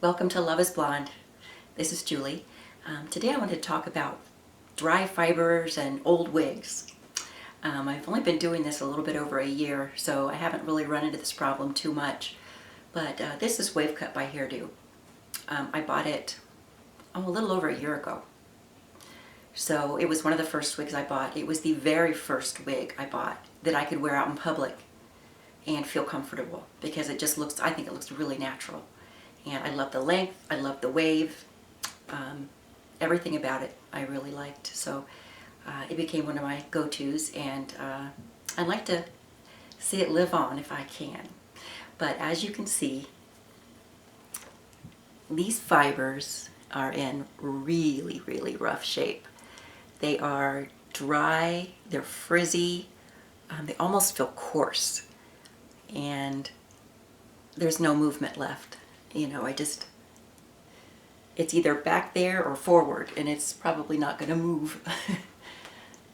Welcome to Love is Blonde. This is Julie. Today I wanted to talk about dry fibers and old wigs. I've only been doing this a little bit over a year, so I haven't really run into this problem too much. But this is Wave Cut by Hairdo. I bought it a little over a year ago. So it was one of the first wigs I bought. It was the very first wig I bought that I could wear out in public and feel comfortable, because it just looks, I think it looks really natural. And I love the length, I love the wave, everything about it I really liked. So it became one of my go-tos, and I'd like to see it live on if I can. But as you can see, these fibers are in really, really rough shape. They are dry, they're frizzy, they almost feel coarse, and there's no movement left. You know, it's either back there or forward, and it's probably not going to move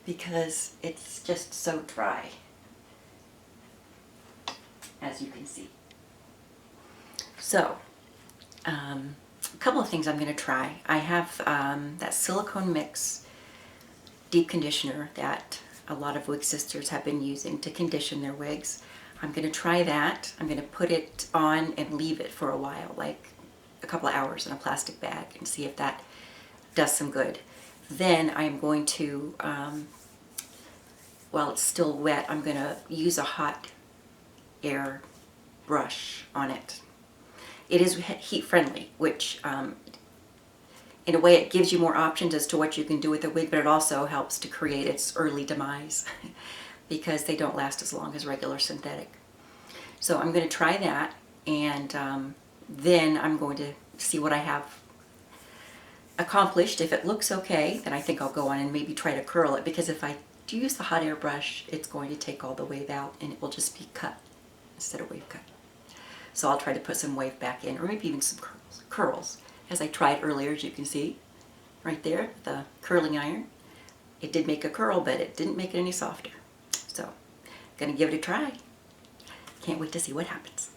because it's just so dry, as you can see. So, a couple of things I'm going to try. I have that Silicone Mix deep conditioner that a lot of wig sisters have been using to condition their wigs. I'm going to try that. I'm going to put it on and leave it for a while, like a couple of hours in a plastic bag, and see if that does some good. Then I'm going to, while it's still wet, I'm going to use a hot air brush on it. It is heat friendly, which in a way it gives you more options as to what you can do with the wig, but it also helps to create its early demise because they don't last as long as regular synthetic. So I'm going to try that, and then I'm going to see what I have accomplished. If it looks okay, then I think I'll go on and maybe try to curl it, because if I do use the hot air brush, it's going to take all the wave out and it will just be cut instead of wave cut. So I'll try to put some wave back in, or maybe even some curls, as I tried earlier, as you can see right there, the curling iron. It did make a curl, but it didn't make it any softer. So I'm going to give it a try. Can't wait to see what happens.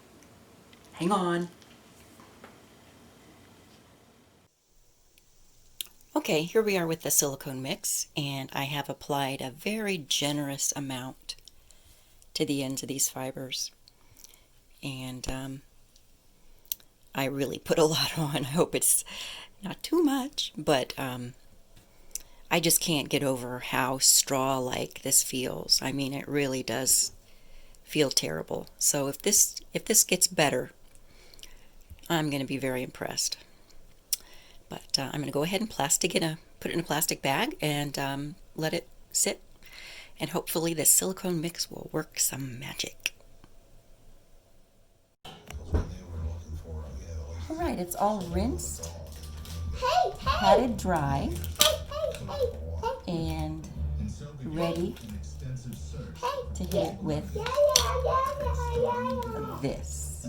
Hang on. Okay, here we are with the silicone mix, and I have applied a very generous amount to the ends of these fibers. And I really put a lot on. I hope it's not too much, but I just can't get over how straw-like this feels. I mean, it really does feel terrible. So if this gets better, I'm going to be very impressed. But I'm going to go ahead and put it in a plastic bag and let it sit. And hopefully this silicone mix will work some magic. All right, it's all rinsed, patted dry, and ready to hit it with this.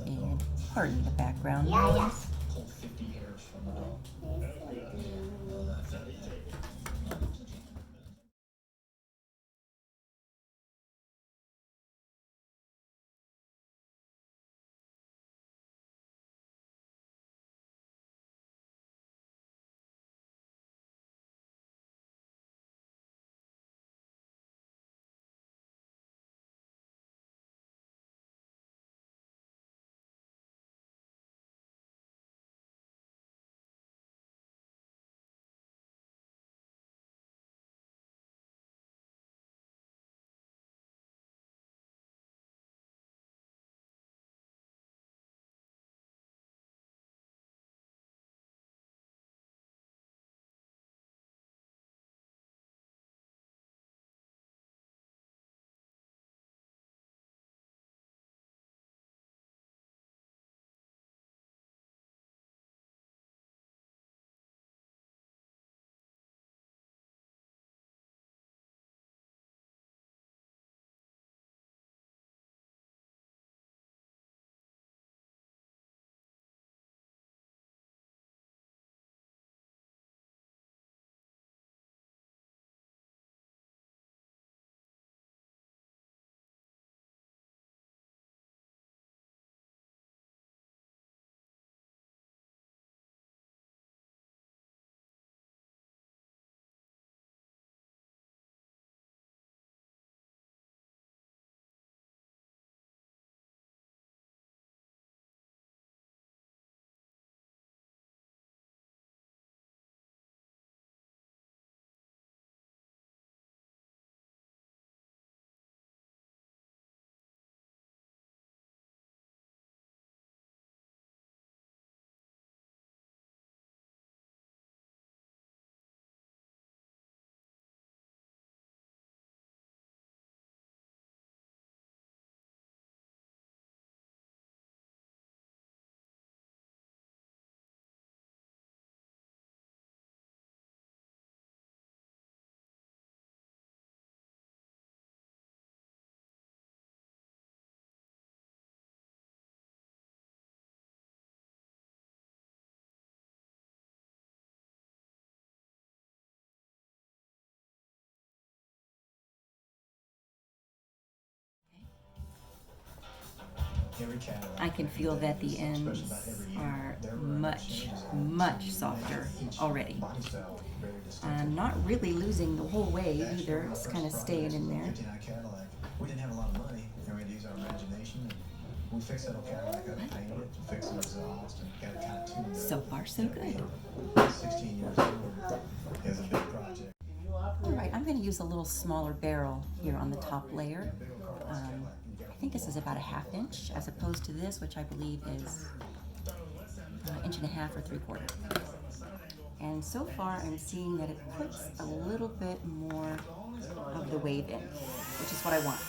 And pardon the background noise. I can feel that the ends are much, much softer already. I'm not really losing the whole wave either. It's kind of staying in there. We didn't have a lot of money, and we had to use our imagination. And we fixed that old Cadillac up, painted it, fixed the exhaust, and got it kind of tuned up. So far, so good. 16 years old. It was a big project. All right, I'm going to use a little smaller barrel here on the top layer. I think this is about a 1/2 inch as opposed to this, which I believe is 1.5 or 3/4. And so far I'm seeing that it puts a little bit more of the wave in, which is what I want.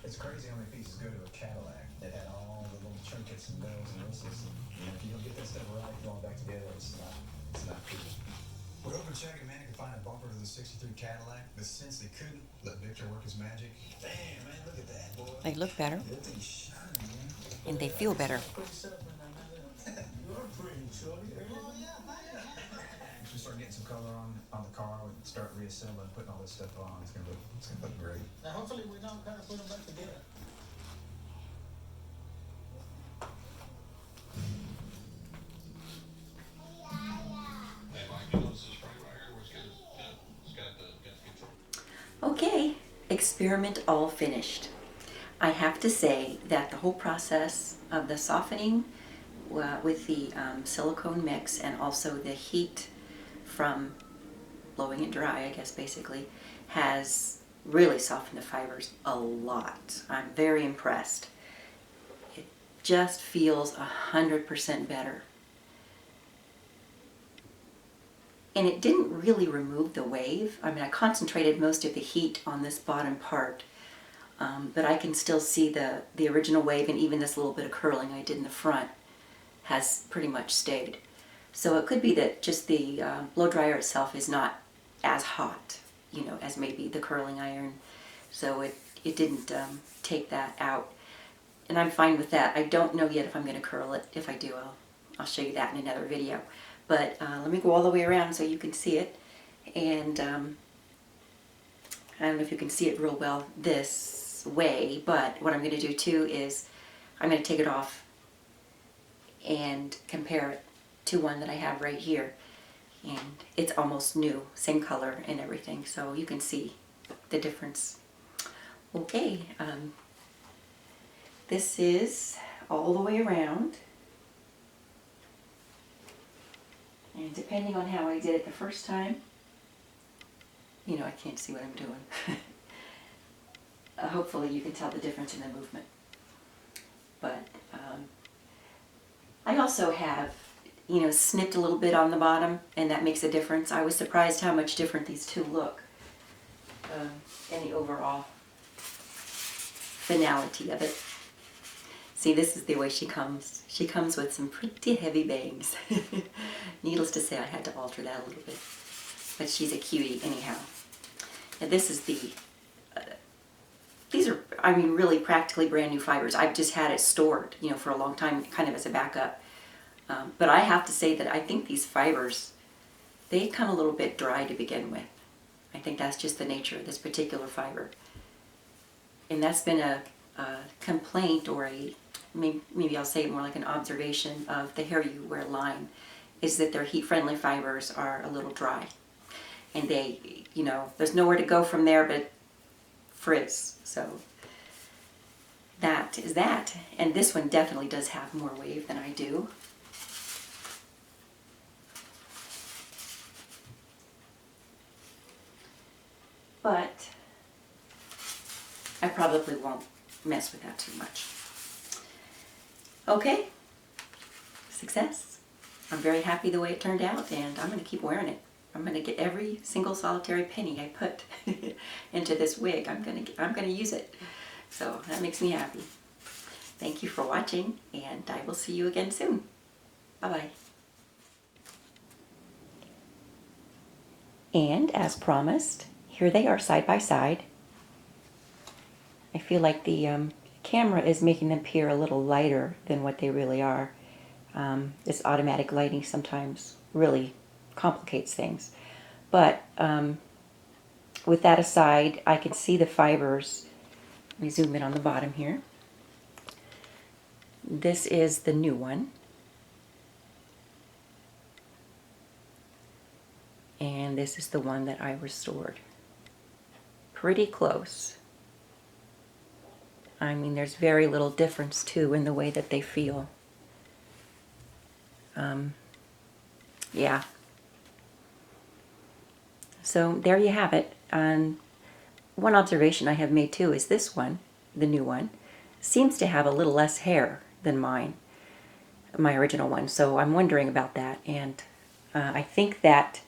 It's crazy how many pieces go to a Cadillac that had all the little trinkets and bells and whistles. And if you don't get that stuff right, going back together, it's not cool. We're open checking, man, could find a bumper to the '63 Cadillac, but since they couldn't let Victor work his magic, damn, man, look at that, boy. They look better. That thing's shining, man. And they feel better. You're pretty shorty. Once we start getting some color on the car, we can start reassembling, putting all this stuff on. It's gonna look great. Now, hopefully, we know how to put them back together. Okay, experiment all finished. I have to say that the whole process of the softening with the silicone mix and also the heat from blowing it dry, I guess basically, has really softened the fibers a lot. I'm very impressed. It just feels 100% better. And it didn't really remove the wave. I mean, I concentrated most of the heat on this bottom part, but I can still see the original wave, and even this little bit of curling I did in the front has pretty much stayed. So it could be that just the blow dryer itself is not as hot, you know, as maybe the curling iron. So it didn't take that out. And I'm fine with that. I don't know yet if I'm going to curl it. If I do, I'll show you that in another video. But let me go all the way around so you can see it. And I don't know if you can see it real well this way, but what I'm going to do too is I'm going to take it off and compare it to one that I have right here. And it's almost new, same color and everything, so you can see the difference. Okay, this is all the way around. And depending on how I did it the first time, you know, I can't see what I'm doing. Hopefully you can tell the difference in the movement. But I also have, you know, snipped a little bit on the bottom, and that makes a difference. I was surprised how much different these two look in the overall. finality of it. See, this is the way she comes. She comes with some pretty heavy bangs. Needless to say, I had to alter that a little bit. But she's a cutie anyhow. And this is the, these are, I mean, really practically brand new fibers. I've just had it stored, you know, for a long time, kind of as a backup. But I have to say that I think these fibers, they come a little bit dry to begin with. I think that's just the nature of this particular fiber. And that's been a complaint, or a, maybe I'll say it more like an observation of the Hair You Wear line, is that their heat-friendly fibers are a little dry. And they, you know, there's nowhere to go from there but frizz. So that is that. And this one definitely does have more wave than I do. But I probably won't mess with that too much. Okay, success. I'm very happy the way it turned out, and I'm going to keep wearing it. I'm going to get every single solitary penny I put into this wig. I'm going to use it. So that makes me happy. Thank you for watching, and I will see you again soon. Bye-bye. And as promised, here they are side by side. I feel like the camera is making them appear a little lighter than what they really are. This automatic lighting sometimes really complicates things. But with that aside, I can see the fibers. Let me zoom in on the bottom here. This is the new one. And this is the one that I restored. Pretty close. I mean, there's very little difference too in the way that they feel. Yeah. So there you have it. And one observation I have made too is this one, the new one, seems to have a little less hair than mine, my original one. So I'm wondering about that. And I think that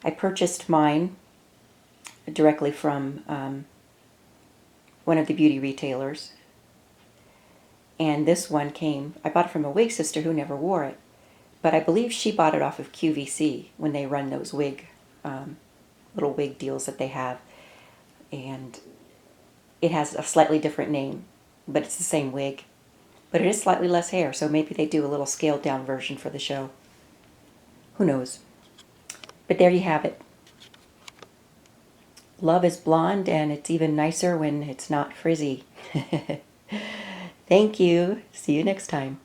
I purchased mine directly from one of the beauty retailers. And this one came, I bought it from a wig sister who never wore it. But I believe she bought it off of QVC when they run those little wig deals that they have. And it has a slightly different name, but it's the same wig. But it is slightly less hair, so maybe they do a little scaled down version for the show. Who knows? But there you have it. Love is blonde, and it's even nicer when it's not frizzy. Thank you. See you next time.